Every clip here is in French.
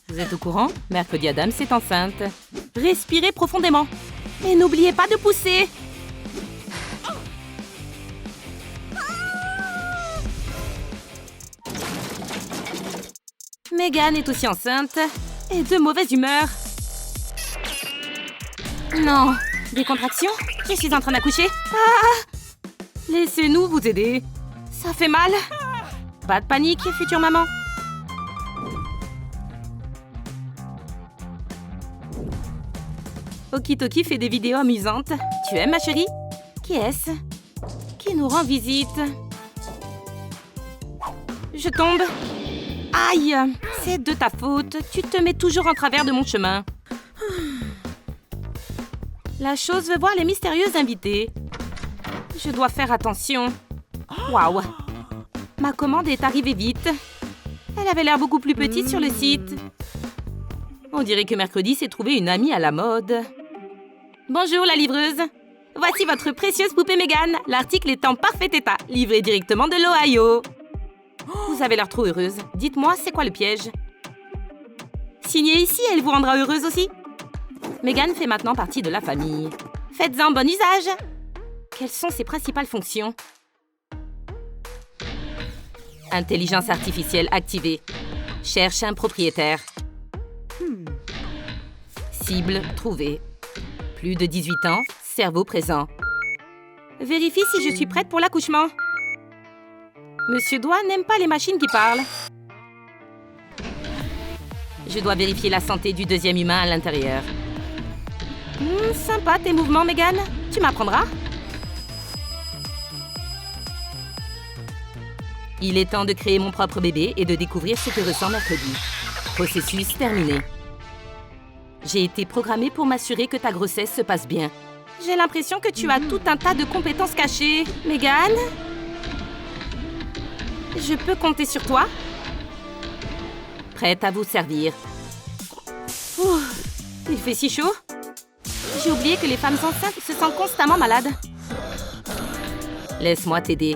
Vous êtes au courant? Mercredi Adams est enceinte. Respirez profondément. Et n'oubliez pas de pousser. Megan est aussi enceinte. Et de mauvaise humeur. Non. Des contractions? Je suis en train d'accoucher. Ah! Laissez-nous vous aider. Ça fait mal. Pas de panique, future maman. Okitoki fait des vidéos amusantes. Tu aimes, ma chérie? Qui est-ce? Qui nous rend visite? Je tombe. Aïe! C'est de ta faute. Tu te mets toujours en travers de mon chemin. La chose veut voir les mystérieuses invitées. Je dois faire attention. Waouh! Ma commande est arrivée vite. Elle avait l'air beaucoup plus petite sur le site. On dirait que mercredi s'est trouvé une amie à la mode. Bonjour la livreuse. Voici votre précieuse poupée Megan. L'article est en parfait état, livré directement de l'Ohio. Vous avez l'air trop heureuse. Dites-moi, c'est quoi le piège? Signez ici, elle vous rendra heureuse aussi. Megan fait maintenant partie de la famille. Faites-en bon usage. Quelles sont ses principales fonctions? Intelligence artificielle activée. Cherche un propriétaire. Cible trouvée. Plus de 18 ans, cerveau présent. Vérifie si je suis prête pour l'accouchement. Monsieur Doigt n'aime pas les machines qui parlent. Je dois vérifier la santé du deuxième humain à l'intérieur. Sympa tes mouvements, Megan. Tu m'apprendras? Il est temps de créer mon propre bébé et de découvrir ce que ressent mercredi. Processus terminé. J'ai été programmée pour m'assurer que ta grossesse se passe bien. J'ai l'impression que tu as tout un tas de compétences cachées. Megan? Je peux compter sur toi? Prête à vous servir. Ouh, il fait si chaud. J'ai oublié que les femmes enceintes se sentent constamment malades. Laisse-moi t'aider.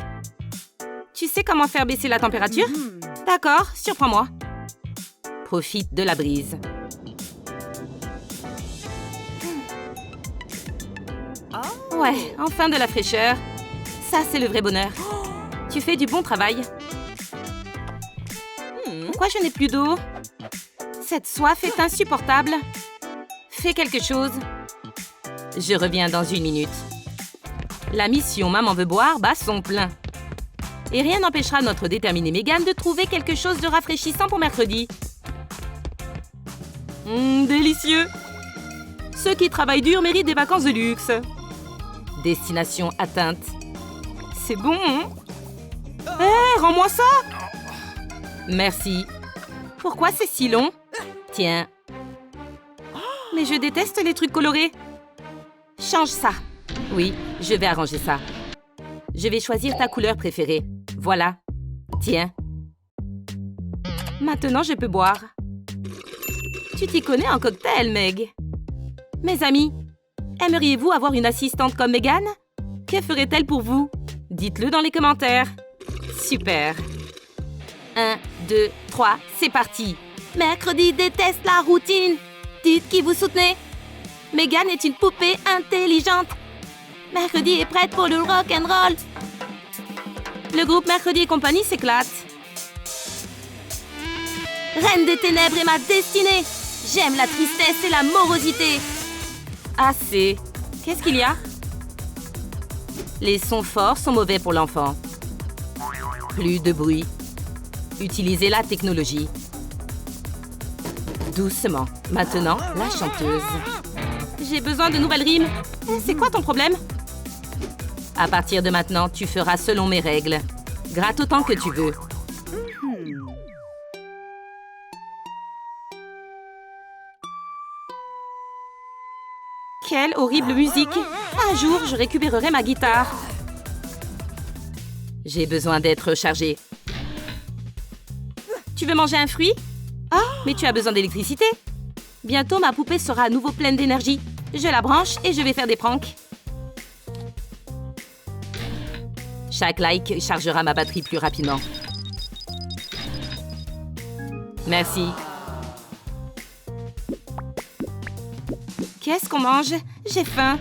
Tu sais comment faire baisser la température? D'accord, surprends-moi. Profite de la brise. Ouais, enfin de la fraîcheur. Ça, c'est le vrai bonheur. Tu fais du bon travail. Pourquoi je n'ai plus d'eau? Cette soif est insupportable. Fais quelque chose. Je reviens dans 1 minute. La mission Maman veut boire bat son plein. Et rien n'empêchera notre déterminée Megan de trouver quelque chose de rafraîchissant pour mercredi. Délicieux! Ceux qui travaillent dur méritent des vacances de luxe. Destination atteinte. C'est bon, hein? Hé, rends-moi ça! Merci. Pourquoi c'est si long? Tiens. Mais je déteste les trucs colorés. Change ça. Oui, je vais arranger ça. Je vais choisir ta couleur préférée. Voilà. Tiens. Maintenant, je peux boire. Tu t'y connais en cocktail, Meg. Mes amis, aimeriez-vous avoir une assistante comme Megan? Que ferait-elle pour vous? Dites-le dans les commentaires. Super. 1, 2, 3, c'est parti. Mercredi déteste la routine. Dites qui vous soutenez. Megan est une poupée intelligente. Mercredi est prête pour le rock'n'roll. Le groupe Mercredi et compagnie s'éclate. Reine des ténèbres est ma destinée. J'aime la tristesse et la morosité. Assez. Qu'est-ce qu'il y a? Les sons forts sont mauvais pour l'enfant. Plus de bruit. Utilisez la technologie. Doucement. Maintenant, la chanteuse. J'ai besoin de nouvelles rimes. C'est quoi ton problème? À partir de maintenant, tu feras selon mes règles. Gratte autant que tu veux. Quelle horrible musique! Un jour, je récupérerai ma guitare. J'ai besoin d'être rechargée. Tu veux manger un fruit? Ah, mais tu as besoin d'électricité. Bientôt, ma poupée sera à nouveau pleine d'énergie. Je la branche et je vais faire des pranks. Chaque like chargera ma batterie plus rapidement. Merci. Qu'est-ce qu'on mange? J'ai faim.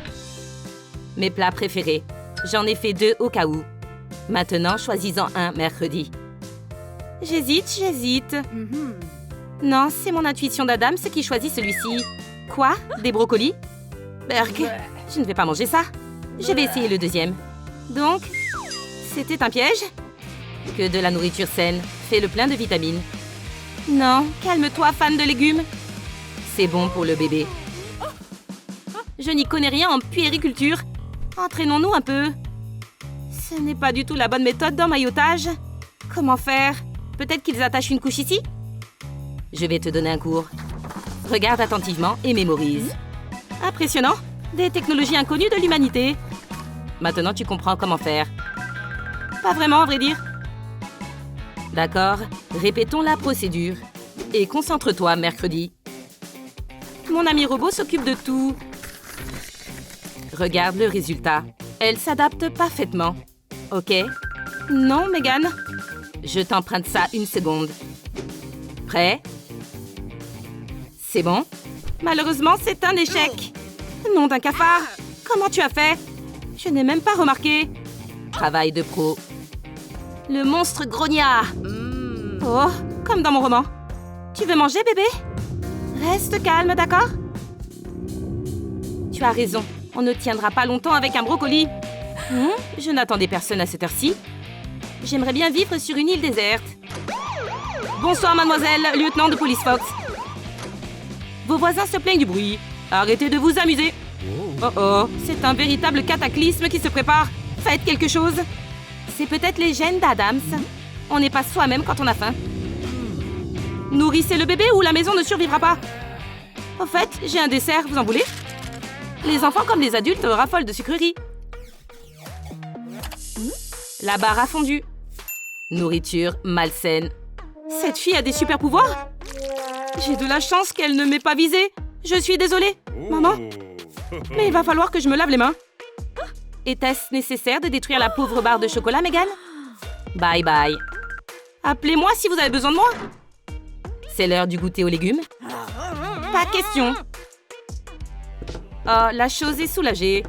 Mes plats préférés. J'en ai fait 2 au cas où. Maintenant, choisis-en un mercredi. J'hésite. Non, c'est mon intuition d'Adams qui choisit celui-ci. Quoi? Des brocolis? Berk, je ne vais pas manger ça. Je vais essayer le deuxième. Donc, c'était un piège? Que de la nourriture saine. Fais le plein de vitamines. Non, calme-toi, fan de légumes. C'est bon pour le bébé. Je n'y connais rien en puériculture. Entraînons-nous un peu. Ce n'est pas du tout la bonne méthode d'emmaillotage. Comment faire? Peut-être qu'ils attachent une couche ici? Je vais te donner un cours. Regarde attentivement et mémorise. Impressionnant. Des technologies inconnues de l'humanité. Maintenant, tu comprends comment faire. Pas vraiment, à vrai dire. D'accord. Répétons la procédure. Et concentre-toi, mercredi. Mon ami robot s'occupe de tout. Regarde le résultat. Elle s'adapte parfaitement. Ok? Non, Megan. Je t'emprunte ça 1 seconde. Prêt? C'est bon? Malheureusement, c'est un échec. Nom d'un cafard. Comment tu as fait? Je n'ai même pas remarqué. Travail de pro. Le monstre grognard. Oh, comme dans mon roman. Tu veux manger, bébé? Reste calme, d'accord? Tu as raison. On ne tiendra pas longtemps avec un brocoli. Je n'attendais personne à cette heure-ci. J'aimerais bien vivre sur une île déserte. Bonsoir, mademoiselle, lieutenant de police Fox. Vos voisins se plaignent du bruit. Arrêtez de vous amuser. Oh, c'est un véritable cataclysme qui se prépare. Faites quelque chose. C'est peut-être les gènes d'Adams. On n'est pas soi-même quand on a faim. Nourrissez le bébé ou la maison ne survivra pas. Au fait, j'ai un dessert, vous en voulez? Les enfants comme les adultes raffolent de sucreries. La barre a fondu. Nourriture malsaine. Cette fille a des super pouvoirs? J'ai de la chance qu'elle ne m'ait pas visée. Je suis désolée, maman. Mais il va falloir que je me lave les mains. Était-ce nécessaire de détruire la pauvre barre de chocolat, Megan? Bye bye. Appelez-moi si vous avez besoin de moi. C'est l'heure du goûter aux légumes? Pas question. Oh, la chose est soulagée.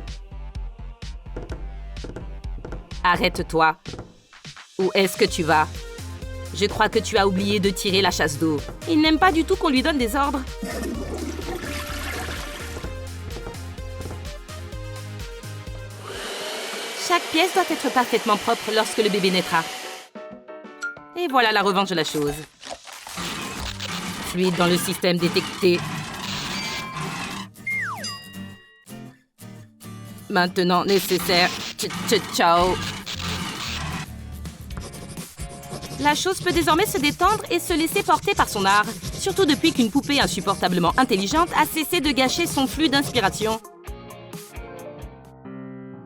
Arrête-toi. Où est-ce que tu vas? Je crois que tu as oublié de tirer la chasse d'eau. Il n'aime pas du tout qu'on lui donne des ordres. Chaque pièce doit être parfaitement propre lorsque le bébé naîtra. Et voilà la revanche de la chose. Fluide dans le système détecté. Maintenant nécessaire. Ciao. La chose peut désormais se détendre et se laisser porter par son art. Surtout depuis qu'une poupée insupportablement intelligente a cessé de gâcher son flux d'inspiration.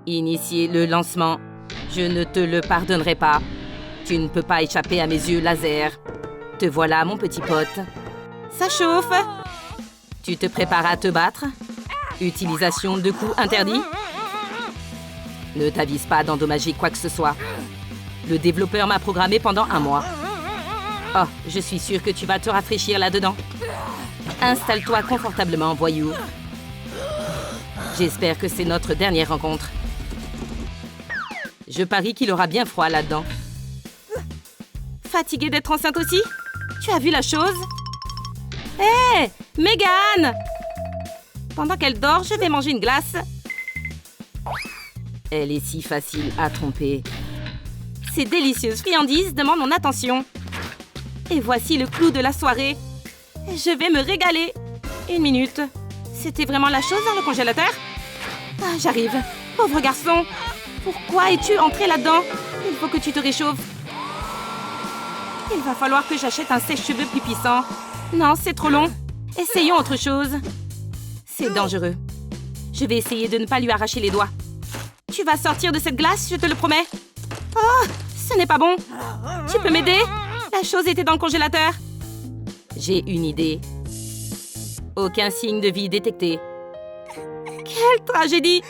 Initier le lancement. Je ne te le pardonnerai pas. Tu ne peux pas échapper à mes yeux laser. Te voilà, mon petit pote. Ça chauffe. Tu te prépares à te battre? Utilisation de coups interdits? Ne t'avise pas d'endommager quoi que ce soit. Le développeur m'a programmé pendant 1 mois. Oh, je suis sûre que tu vas te rafraîchir là-dedans. Installe-toi confortablement, voyou. J'espère que c'est notre dernière rencontre. Je parie qu'il aura bien froid là-dedans. Fatiguée d'être enceinte aussi? Tu as vu la chose? Hé, Megan! Pendant qu'elle dort, je vais manger une glace. Elle est si facile à tromper. Ces délicieuses friandises demandent mon attention. Et voici le clou de la soirée. Je vais me régaler. 1 minute. C'était vraiment la chose dans le congélateur? Ah, j'arrive. Pauvre garçon. Pourquoi es-tu entré là-dedans? Il faut que tu te réchauffes. Il va falloir que j'achète un sèche-cheveux plus puissant. Non, c'est trop long. Essayons autre chose. C'est dangereux. Je vais essayer de ne pas lui arracher les doigts. Tu vas sortir de cette glace, je te le promets. Oh, ce n'est pas bon. Tu peux m'aider? La chose était dans le congélateur. J'ai une idée. Aucun signe de vie détecté. Quelle tragédie!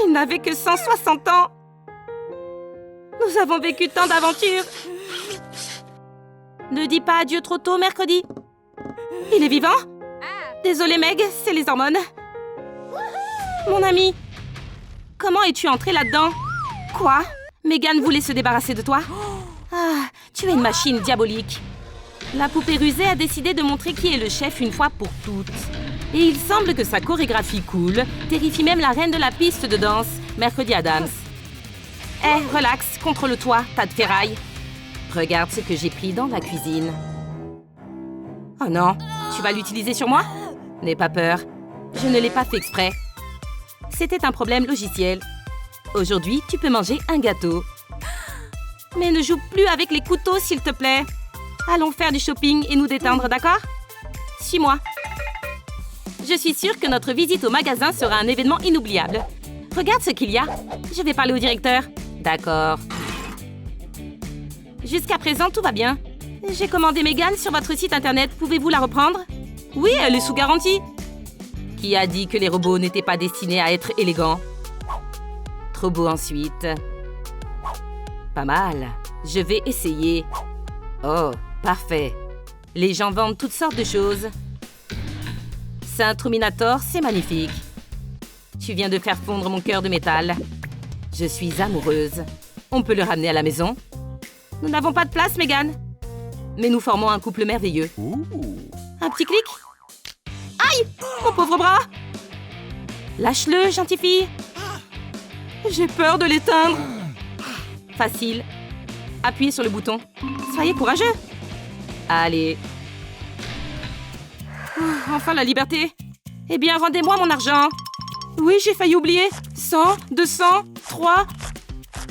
Il n'avait que 160 ans. Nous avons vécu tant d'aventures. Ne dis pas adieu trop tôt, mercredi. Il est vivant? Désolée, Meg, c'est les hormones. Mon ami, comment es-tu entrée là-dedans? Quoi? Megan voulait se débarrasser de toi? Ah, tu es une machine diabolique. La poupée rusée a décidé de montrer qui est le chef une fois pour toutes. Et il semble que sa chorégraphie cool terrifie même la reine de la piste de danse, Mercredi Adams. Eh, relax, contrôle-toi, tas de ferraille. Regarde ce que j'ai pris dans la cuisine. Oh non, tu vas l'utiliser sur moi? N'aie pas peur, je ne l'ai pas fait exprès. C'était un problème logiciel. Aujourd'hui, tu peux manger un gâteau. Mais ne joue plus avec les couteaux, s'il te plaît. Allons faire du shopping et nous détendre, d'accord? Suis-moi. Je suis sûre que notre visite au magasin sera un événement inoubliable. Regarde ce qu'il y a. Je vais parler au directeur. D'accord. Jusqu'à présent, tout va bien. J'ai commandé Megan sur votre site internet. Pouvez-vous la reprendre? Oui, elle est sous garantie. Qui a dit que les robots n'étaient pas destinés à être élégants? Trop beau ensuite. Pas mal. Je vais essayer. Oh, parfait. Les gens vendent toutes sortes de choses. Saint-Truminator, c'est magnifique. Tu viens de faire fondre mon cœur de métal. Je suis amoureuse. On peut le ramener à la maison? Nous n'avons pas de place, Megan. Mais nous formons un couple merveilleux. Un petit clic? Aïe! Mon pauvre bras! Lâche-le, gentille fille. J'ai peur de l'éteindre. Facile. Appuyez sur le bouton. Soyez courageux. Allez. Enfin la liberté. Eh bien, rendez-moi mon argent. Oui, j'ai failli oublier. 100, 200, 3.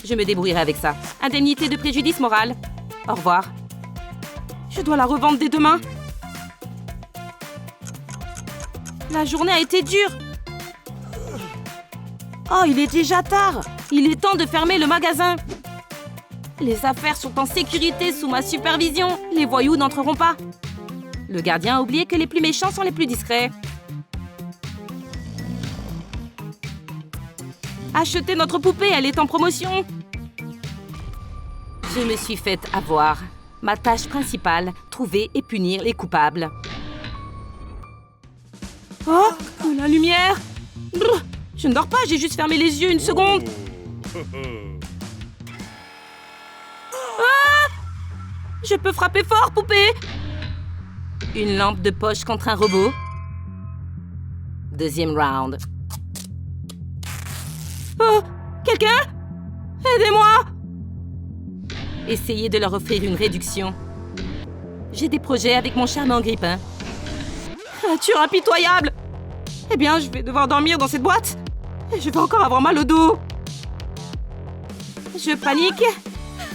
Je me débrouillerai avec ça. Indemnité de préjudice moral. Au revoir. Je dois la revendre dès demain. La journée a été dure. Oh, il est déjà tard. Il est temps de fermer le magasin. Les affaires sont en sécurité sous ma supervision. Les voyous n'entreront pas. Le gardien a oublié que les plus méchants sont les plus discrets. Achetez notre poupée, elle est en promotion. Je me suis faite avoir. Ma tâche principale, trouver et punir les coupables. Oh, la lumière! Brr, je ne dors pas, j'ai juste fermé les yeux une seconde. Ah! Je peux frapper fort, poupée! Une lampe de poche contre un robot. Deuxième round. Oh, quelqu'un? Aidez-moi! Essayez de leur offrir une réduction. J'ai des projets avec mon charmant grippin. Nature impitoyable! Eh bien, je vais devoir dormir dans cette boîte. Et je vais encore avoir mal au dos. Je panique.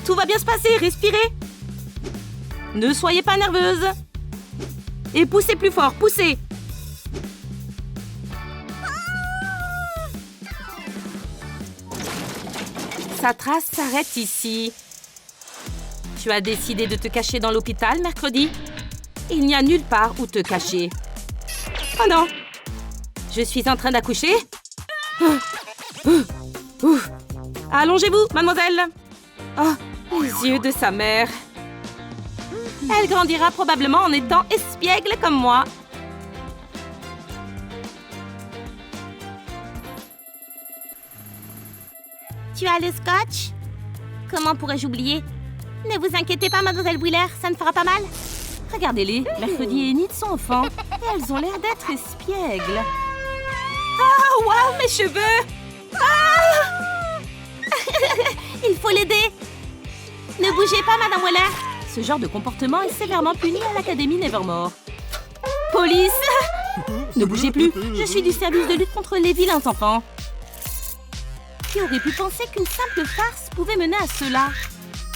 Tout va bien se passer, respirez. Ne soyez pas nerveuse. Et poussez plus fort, poussez. Sa trace s'arrête ici. Tu as décidé de te cacher dans l'hôpital mercredi? Il n'y a nulle part où te cacher. Oh non! Je suis en train d'accoucher? Allongez-vous, mademoiselle! Oh, les yeux de sa mère. Elle grandira probablement en étant espiègle comme moi. Tu as le scotch? Comment pourrais-je oublier? Ne vous inquiétez pas, mademoiselle Wheeler, ça ne fera pas mal. Regardez-les, Mercredi et Enid sont enfants. Et elles ont l'air d'être espiègles. Ah, waouh, mes cheveux! Ah! Il faut l'aider. Ne bougez pas, madame Wheeler. Ce genre de comportement est sévèrement puni à l'Académie Nevermore. Police! Ne bougez plus, je suis du service de lutte contre les vilains enfants. Qui aurait pu penser qu'une simple farce pouvait mener à cela?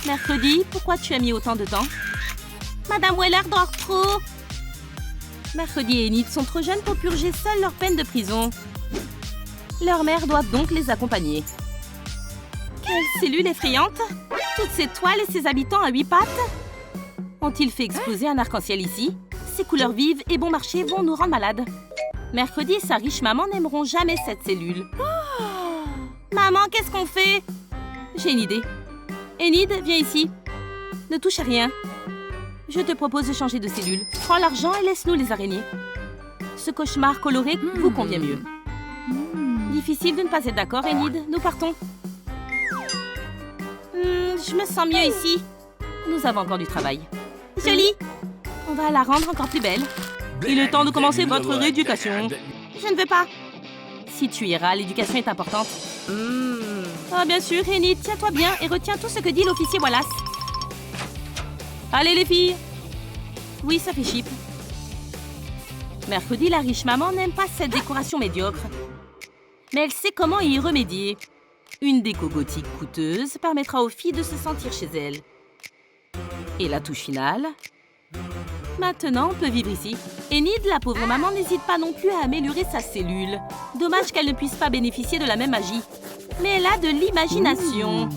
Mercredi, pourquoi tu as mis autant de temps? Madame Wheeler dort trop. Mercredi et Enid sont trop jeunes pour purger seules leur peine de prison. Leur mère doit donc les accompagner. Quelle cellule effrayante! Toutes ces toiles et ces habitants à 8 pattes? Ont-ils fait exploser un arc-en-ciel ici? Ces couleurs vives et bon marché vont nous rendre malades. Mercredi et sa riche maman n'aimeront jamais cette cellule. Oh! Maman, qu'est-ce qu'on fait? J'ai une idée. Enid, viens ici. Ne touche à rien. Je te propose de changer de cellule. Prends l'argent et laisse-nous les araignées. Ce cauchemar coloré vous convient mieux. Difficile de ne pas être d'accord, Enid. Nous partons. Je me sens mieux ici. Nous avons encore du travail. Jolie. On va la rendre encore plus belle. Il est temps de commencer votre rééducation. Je ne veux pas. Si tu iras, l'éducation est importante. Ah, bien sûr, Enid, tiens-toi bien et retiens tout ce que dit l'officier Wallace. Allez, les filles. Oui, ça fait cheap. Mercredi, la riche maman n'aime pas cette décoration médiocre. Mais elle sait comment y remédier. Une déco gothique coûteuse permettra aux filles de se sentir chez elles. Et la touche finale? Maintenant, on peut vivre ici. Enid, la pauvre maman, n'hésite pas non plus à améliorer sa cellule. Dommage qu'elle ne puisse pas bénéficier de la même magie. Mais elle a de l'imagination.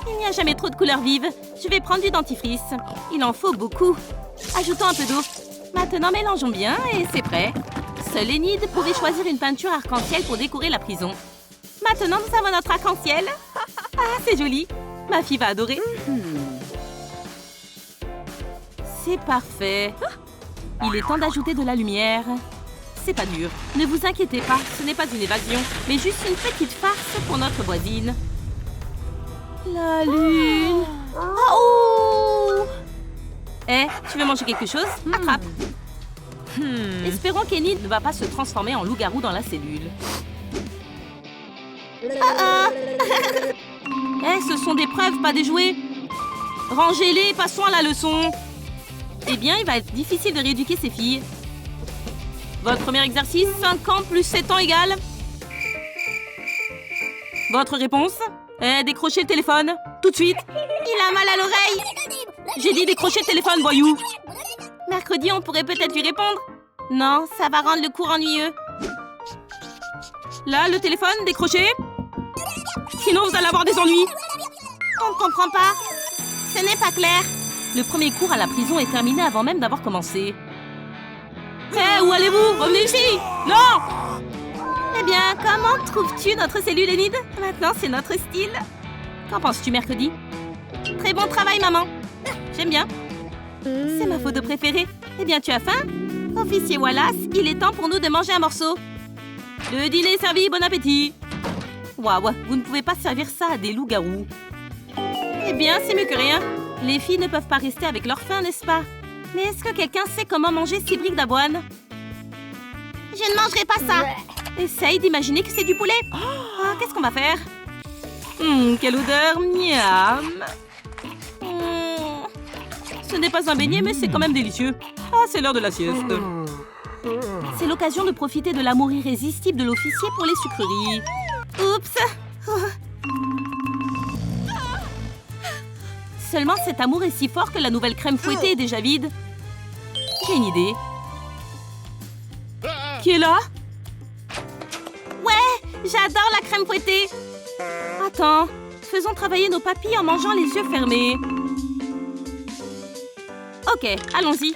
Il n'y a jamais trop de couleurs vives. Je vais prendre du dentifrice. Il en faut beaucoup. Ajoutons un peu d'eau. Maintenant, mélangeons bien et c'est prêt. Seule Enid pouvait choisir une peinture arc-en-ciel pour décorer la prison. Maintenant, nous avons notre arc-en-ciel. Ah, c'est joli. Ma fille va adorer. C'est parfait. Il est temps d'ajouter de la lumière. C'est pas dur. Ne vous inquiétez pas, ce n'est pas une évasion, mais juste une petite farce pour notre voisine. La lune. Oh! Tu veux manger quelque chose? Attrape. Espérons qu'Enid ne va pas se transformer en loup-garou dans la cellule. Ce sont des preuves, pas des jouets. Rangez-les, passons à la leçon. Eh bien, il va être difficile de rééduquer ces filles. Votre premier exercice, 5 ans plus 7 ans égale. Votre réponse? Décrochez le téléphone, tout de suite. Il a mal à l'oreille. J'ai dit décrocher le téléphone, voyou. Mercredi, on pourrait peut-être lui répondre. Non, ça va rendre le cours ennuyeux. Là, le téléphone, décrochez. Sinon, vous allez avoir des ennuis. On ne comprend pas. Ce n'est pas clair. Le premier cours à la prison est terminé avant même d'avoir commencé. Où allez-vous? Revenez ici! Non! Eh bien, comment trouves-tu notre cellule, Enid? Maintenant, c'est notre style. Qu'en penses-tu, mercredi? Très bon travail, maman. J'aime bien. C'est ma photo préférée. Eh bien, tu as faim? Officier Wallace, il est temps pour nous de manger un morceau. Le dîner est servi, bon appétit. Waouh, vous ne pouvez pas servir ça à des loups-garous. Eh bien, c'est mieux que rien. Les filles ne peuvent pas rester avec leur faim, n'est-ce pas? Mais est-ce que quelqu'un sait comment manger ces briques d'avoine? Je ne mangerai pas ça. Essaye d'imaginer que c'est du poulet. Qu'est-ce qu'on va faire? Quelle odeur, miam. Ce n'est pas un beignet, mais c'est quand même délicieux. Ah, c'est l'heure de la sieste. C'est l'occasion de profiter de l'amour irrésistible de l'officier pour les sucreries. Oups. Seulement, cet amour est si fort que la nouvelle crème fouettée est déjà vide. J'ai une idée. Qui est là? Ouais, j'adore la crème fouettée. Attends, faisons travailler nos papilles en mangeant les yeux fermés. Ok, allons-y.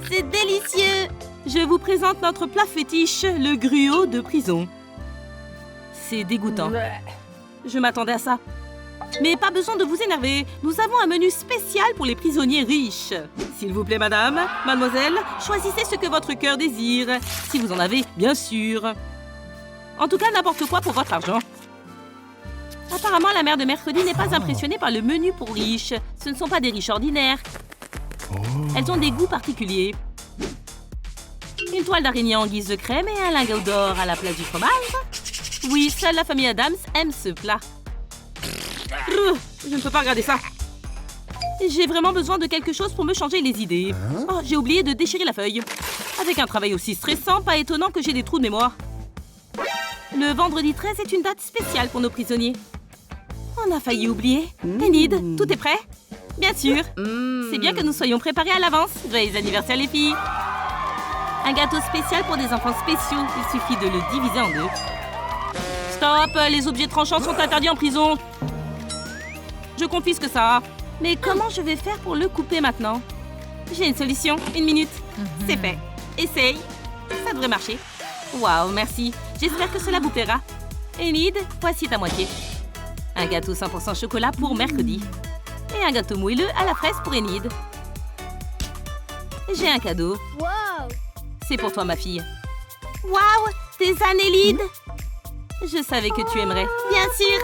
C'est délicieux. Je vous présente notre plat fétiche, le gruau de prison. C'est dégoûtant. Je m'attendais à ça. Mais pas besoin de vous énerver. Nous avons un menu spécial pour les prisonniers riches. S'il vous plaît, madame, mademoiselle, choisissez ce que votre cœur désire. Si vous en avez, bien sûr. En tout cas, n'importe quoi pour votre argent. Apparemment, la mère de mercredi n'est pas impressionnée par le menu pour riches. Ce ne sont pas des riches ordinaires. Elles ont des goûts particuliers. Une toile d'araignée en guise de crème et un lingot d'or à la place du fromage. Oui, seule la famille Adams aime ce plat. Je ne peux pas regarder ça. J'ai vraiment besoin de quelque chose pour me changer les idées. Oh, j'ai oublié de déchirer la feuille. Avec un travail aussi stressant, pas étonnant que j'ai des trous de mémoire. Le vendredi 13 est une date spéciale pour nos prisonniers. On a failli oublier. Enid, tout est prêt? Bien sûr. C'est bien que nous soyons préparés à l'avance. Joyeux anniversaire, les filles. Un gâteau spécial pour des enfants spéciaux. Il suffit de le diviser en deux. Stop! Les objets tranchants sont interdits en prison. Je confisque ça. Mais comment je vais faire pour le couper maintenant? J'ai une solution. 1 minute. C'est fait. Essaye. Ça devrait marcher. Waouh, merci. J'espère que cela vous plaira. Enid, voici ta moitié. Un gâteau 100% chocolat pour mercredi. Et un gâteau moelleux à la fraise pour Enid. J'ai un cadeau. Wow! C'est pour toi, ma fille. Waouh, des annélides. Je savais que tu aimerais. Bien sûr.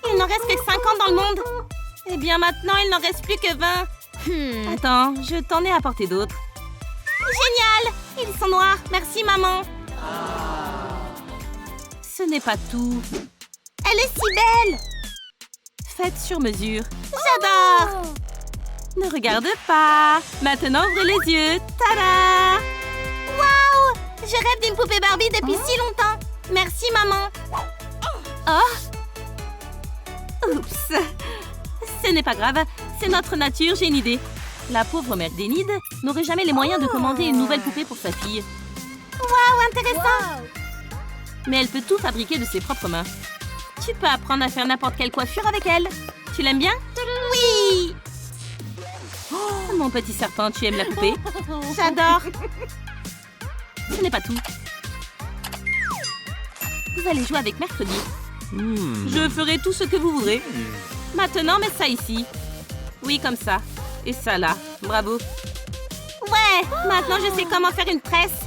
Il n'en reste que 50 dans le monde. Eh bien, maintenant, il n'en reste plus que 20. Attends, je t'en ai apporté d'autres. Génial! Ils sont noirs. Merci, maman. Ce n'est pas tout. Elle est si belle! Faite sur mesure. J'adore! Ne regarde pas. Maintenant, ouvre les yeux. Tada! Waouh! Je rêve d'une poupée Barbie depuis si longtemps. Merci, maman. Oh! Oups! Ce n'est pas grave. C'est notre nature, j'ai une idée. La pauvre mère d'Enid n'aurait jamais les moyens de commander une nouvelle poupée pour sa fille. Waouh, intéressant! Mais elle peut tout fabriquer de ses propres mains. Tu peux apprendre à faire n'importe quelle coiffure avec elle. Tu l'aimes bien? Oui! Oh, mon petit serpent, tu aimes la poupée? J'adore! Ce n'est pas tout. Vous allez jouer avec mercredi. Je ferai tout ce que vous voudrez. Maintenant, mets ça ici. Oui, comme ça. Et ça là. Bravo. Ouais! Maintenant, je sais comment faire une tresse.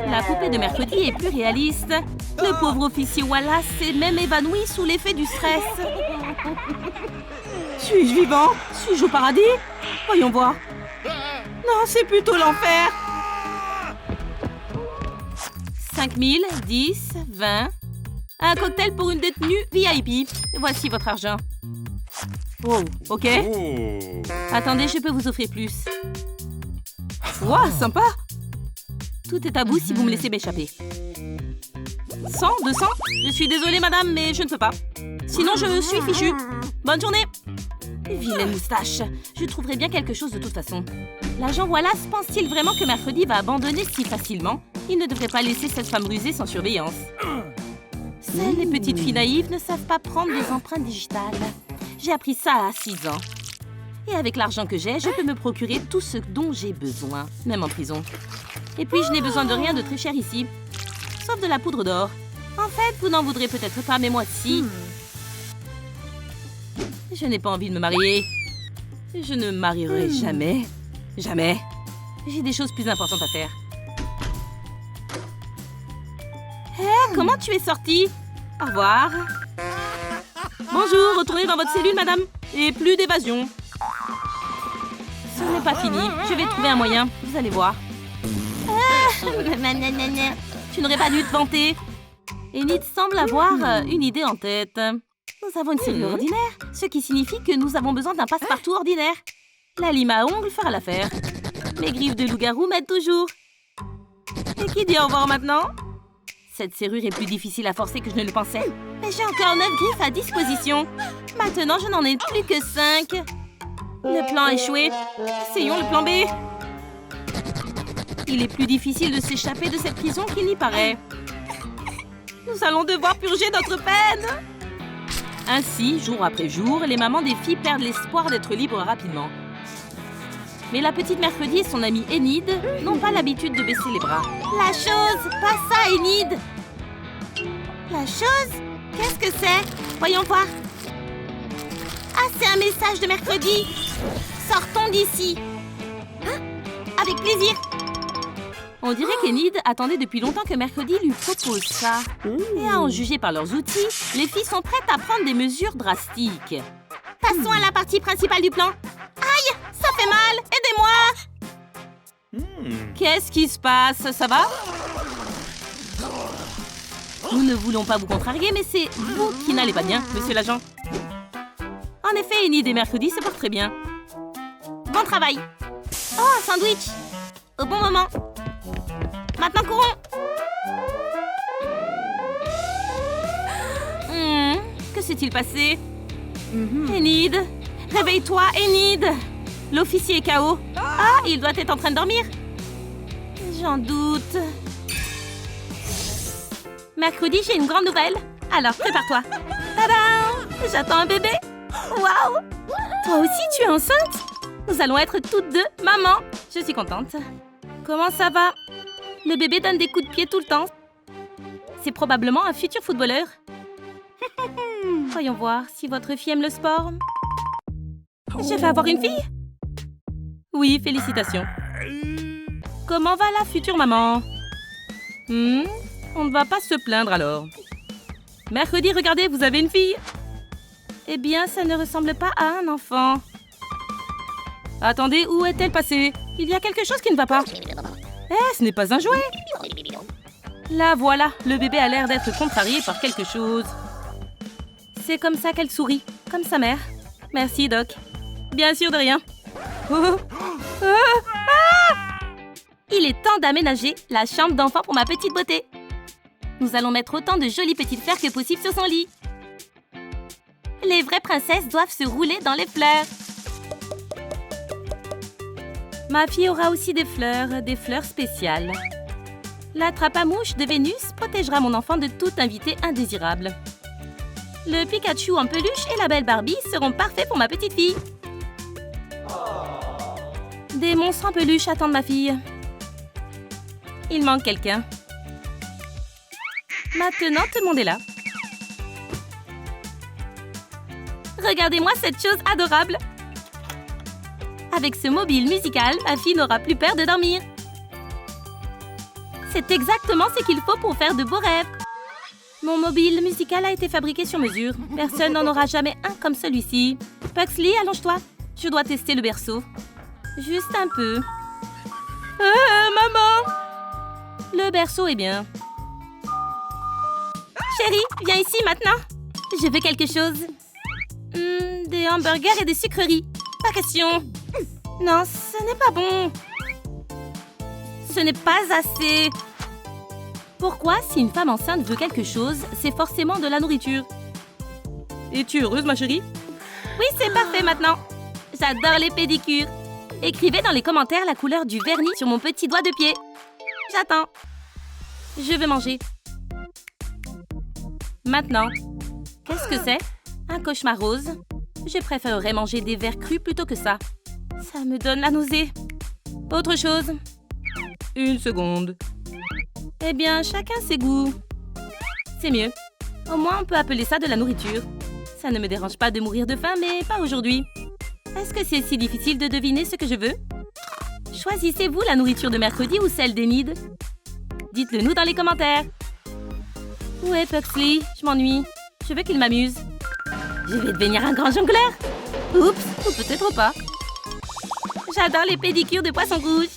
La poupée de mercredi est plus réaliste. Le pauvre officier Wallace s'est même évanoui sous l'effet du stress. Suis-je vivant? Suis-je au paradis? Voyons voir. Non, c'est plutôt l'enfer. 5 000, 10, 20. Un cocktail pour une détenue VIP. Voici votre argent. Oh, ok. Attendez, je peux vous offrir plus. Wow, sympa. Tout est à bout si vous me laissez m'échapper. 100, 200? Je suis désolée, madame, mais je ne peux pas. Sinon, je suis fichue. Bonne journée. Vilaine moustache. Je trouverai bien quelque chose de toute façon. L'agent Wallace pense-t-il vraiment que mercredi va abandonner si facilement? Il ne devrait pas laisser cette femme rusée sans surveillance. Seules les petites filles naïves ne savent pas prendre des empreintes digitales. J'ai appris ça à 6 ans. Et avec l'argent que j'ai, je peux me procurer tout ce dont j'ai besoin, même en prison. Et puis, je n'ai besoin de rien de très cher ici. Sauf de la poudre d'or. En fait, vous n'en voudrez peut-être pas, mais moi, si. Je n'ai pas envie de me marier. Je ne me marierai jamais. Jamais. J'ai des choses plus importantes à faire. Hé, comment tu es sortie? Au revoir. Bonjour, retournez dans votre cellule, madame. Et plus d'évasion. Ce n'est pas fini. Je vais trouver un moyen. Vous allez voir. Tu n'aurais pas dû te vanter. Enid semble avoir une idée en tête. Nous avons une serrure ordinaire, ce qui signifie que nous avons besoin d'un passe-partout ordinaire. La lime à ongles fera l'affaire. Mes griffes de loup-garou m'aident toujours. Et qui dit au revoir maintenant? Cette serrure est plus difficile à forcer que je ne le pensais. Mais j'ai encore 9 griffes à disposition. Maintenant, je n'en ai plus que 5. Le plan a échoué. Essayons le plan B. Il est plus difficile de s'échapper de cette prison qu'il n'y paraît. Nous allons devoir purger notre peine. Ainsi, jour après jour, les mamans des filles perdent l'espoir d'être libres rapidement. Mais la petite mercredi et son amie Enid n'ont pas l'habitude de baisser les bras. La chose, pas ça, Enid. La chose? Qu'est-ce que c'est? Voyons voir. Ah, c'est un message de mercredi. Sortons d'ici. Hein? Avec plaisir. On dirait qu'Enid attendait depuis longtemps que mercredi lui propose ça. Et à en juger par leurs outils, les filles sont prêtes à prendre des mesures drastiques. Passons à la partie principale du plan. Aïe, ça fait mal. Aidez-moi. Qu'est-ce qui se passe? Ça va? Nous ne voulons pas vous contrarier, mais c'est vous qui n'allez pas bien, monsieur l'agent. En effet, Enid et mercredi se portent très bien. Bon travail. Oh, un sandwich. Au bon moment. Maintenant, courons. Que s'est-il passé? Enid, réveille-toi, Enid. L'officier est KO. Ah, il doit être en train de dormir. J'en doute. Mercredi, j'ai une grande nouvelle. Alors, prépare-toi. Tadam! J'attends un bébé. Waouh! Toi aussi, tu es enceinte? Nous allons être toutes deux maman. Je suis contente. Comment ça va? Le bébé donne des coups de pied tout le temps. C'est probablement un futur footballeur. Voyons voir si votre fille aime le sport. Je vais avoir une fille? Oui, félicitations. Comment va la future maman? On ne va pas se plaindre alors. Mercredi, regardez, vous avez une fille. Eh bien, ça ne ressemble pas à un enfant. Attendez, où est-elle passée? Il y a quelque chose qui ne va pas. Ce n'est pas un jouet. Là, voilà, le bébé a l'air d'être contrarié par quelque chose. C'est comme ça qu'elle sourit, comme sa mère. Merci, Doc. Bien sûr de rien. Il est temps d'aménager la chambre d'enfant pour ma petite beauté. Nous allons mettre autant de jolies petites fleurs que possible sur son lit. Les vraies princesses doivent se rouler dans les fleurs. Ma fille aura aussi des fleurs spéciales. La trappe à mouche de Vénus protégera mon enfant de tout invité indésirable. Le Pikachu en peluche et la belle Barbie seront parfaits pour ma petite fille. Des monstres en peluche attendent ma fille. Il manque quelqu'un. Maintenant, tout le monde est là. Regardez-moi cette chose adorable. Avec ce mobile musical, ma fille n'aura plus peur de dormir. C'est exactement ce qu'il faut pour faire de beaux rêves. Mon mobile musical a été fabriqué sur mesure. Personne n'en aura jamais un comme celui-ci. Pugsley, allonge-toi. Je dois tester le berceau. Juste un peu. Maman! Le berceau est bien. Chérie, viens ici maintenant. Je veux quelque chose. Des hamburgers et des sucreries. Pas question. Non, ce n'est pas bon. Ce n'est pas assez. Pourquoi, si une femme enceinte veut quelque chose, c'est forcément de la nourriture? Es-tu heureuse, ma chérie? Oui, c'est parfait maintenant. J'adore les pédicures. Écrivez dans les commentaires la couleur du vernis sur mon petit doigt de pied. J'attends. Je veux manger. Maintenant. Qu'est-ce que c'est? Un cauchemar rose? Je préférerais manger des vers crus plutôt que ça. Ça me donne la nausée. Autre chose? Une seconde. Eh bien, chacun ses goûts. C'est mieux. Au moins, on peut appeler ça de la nourriture. Ça ne me dérange pas de mourir de faim, mais pas aujourd'hui. Est-ce que c'est si difficile de deviner ce que je veux? Choisissez-vous la nourriture de mercredi ou celle d'Enid? Dites-le nous dans les commentaires. Où est Pugsley? Je m'ennuie. Je veux qu'il m'amuse. Je vais devenir un grand jongleur. Oups, ou peut-être pas. J'adore les pédicures de poisson rouge.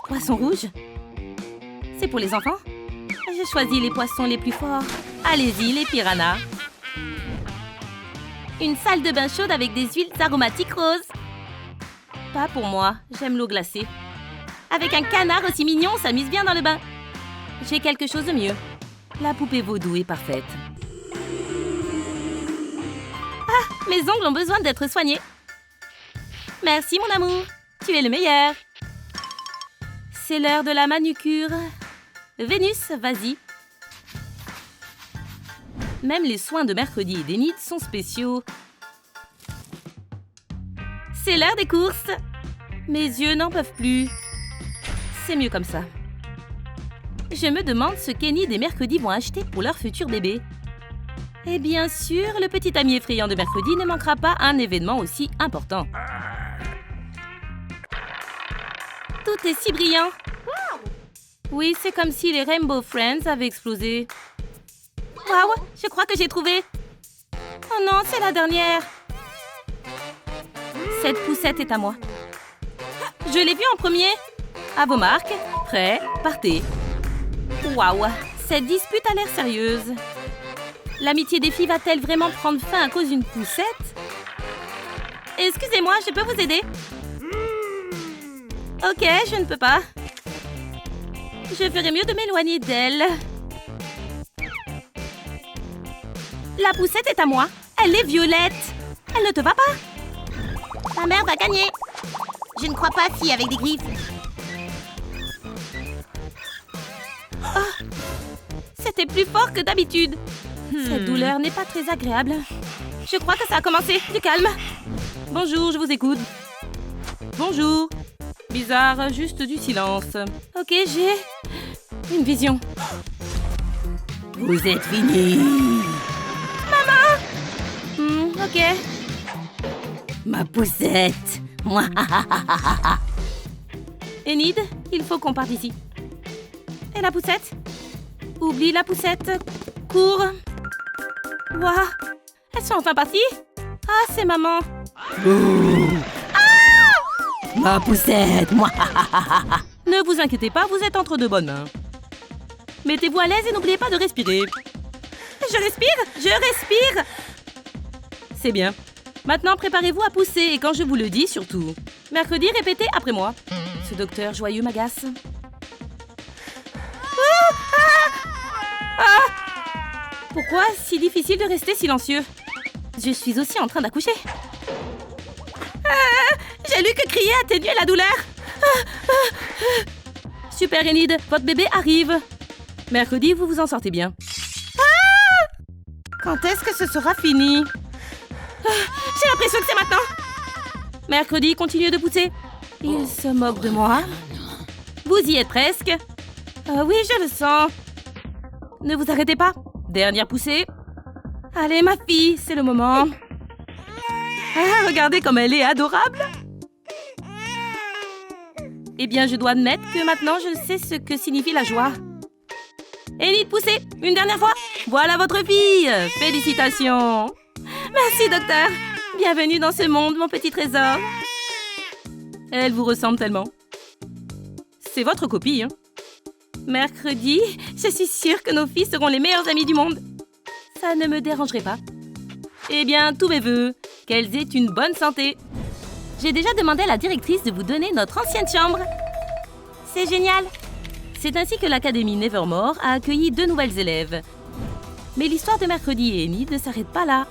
Poisson rouge? C'est pour les enfants? J'ai choisi les poissons les plus forts. Allez-y, les piranhas. Une salle de bain chaude avec des huiles aromatiques roses. Pas pour moi, j'aime l'eau glacée. Avec un canard aussi mignon, on s'amuse bien dans le bain. J'ai quelque chose de mieux. La poupée vaudou est parfaite. Ah, mes ongles ont besoin d'être soignés. Merci, mon amour. Tu es le meilleur. C'est l'heure de la manucure. Vénus, vas-y. Même les soins de mercredi et d'Enid sont spéciaux. C'est l'heure des courses. Mes yeux n'en peuvent plus. C'est mieux comme ça. Je me demande ce qu'Enid et Mercredi vont acheter pour leur futur bébé. Et bien sûr, le petit ami effrayant de Mercredi ne manquera pas un événement aussi important. Tout est si brillant. Oui, c'est comme si les Rainbow Friends avaient explosé. Waouh, je crois que j'ai trouvé. Oh non, c'est la dernière. Cette poussette est à moi. Je l'ai vue en premier. À vos marques. Prêts, partez. Waouh, cette dispute a l'air sérieuse. L'amitié des filles va-t-elle vraiment prendre fin à cause d'une poussette? Excusez-moi, je peux vous aider? Ok, je ne peux pas. Je ferais mieux de m'éloigner d'elle. La poussette est à moi. Elle est violette. Elle ne te va pas? Ta mère va gagner. Je ne crois pas, fille avec des griffes. Oh, c'était plus fort que d'habitude. Cette douleur n'est pas très agréable. Je crois que ça a commencé. Du calme. Bonjour, je vous écoute. Bonjour. Bizarre, juste du silence. Ok, j'ai une vision. Vous êtes fini. Maman. Ok. Ma poussette. Moi. Enid, il faut qu'on parte ici. Et la poussette? Oublie la poussette. Cours. Waouh! Elles sont enfin parties? Ah, c'est maman. Ma poussette, moi. Ne vous inquiétez pas, vous êtes entre de bonnes mains. Mettez-vous à l'aise et n'oubliez pas de respirer. Je respire! Je respire! C'est bien. Maintenant, préparez-vous à pousser et quand je vous le dis, surtout. Mercredi, répétez après moi. Ce docteur joyeux m'agace. Pourquoi si difficile de rester silencieux? Je suis aussi en train d'accoucher. J'ai lu que crier atténuait la douleur. Super Enid, votre bébé arrive. Mercredi, vous vous en sortez bien. Quand est-ce que ce sera fini? J'ai l'impression que c'est maintenant. Mercredi, continuez de pousser. Il se moque de moi. Vous y êtes presque. Oui, je le sens. Ne vous arrêtez pas. Dernière poussée. Allez, ma fille, c'est le moment. Ah, regardez comme elle est adorable. Eh bien, je dois admettre que maintenant, je sais ce que signifie la joie. Enid, poussez. Une dernière fois. Voilà votre fille. Félicitations. Merci, docteur. Bienvenue dans ce monde, mon petit trésor. Elle vous ressemble tellement. C'est votre copie, hein? Mercredi, je suis sûre que nos filles seront les meilleures amies du monde. Ça ne me dérangerait pas. Eh bien, tous mes vœux. Qu'elles aient une bonne santé. J'ai déjà demandé à la directrice de vous donner notre ancienne chambre. C'est génial. C'est ainsi que l'Académie Nevermore a accueilli 2 nouvelles élèves. Mais l'histoire de Mercredi et Enid ne s'arrête pas là.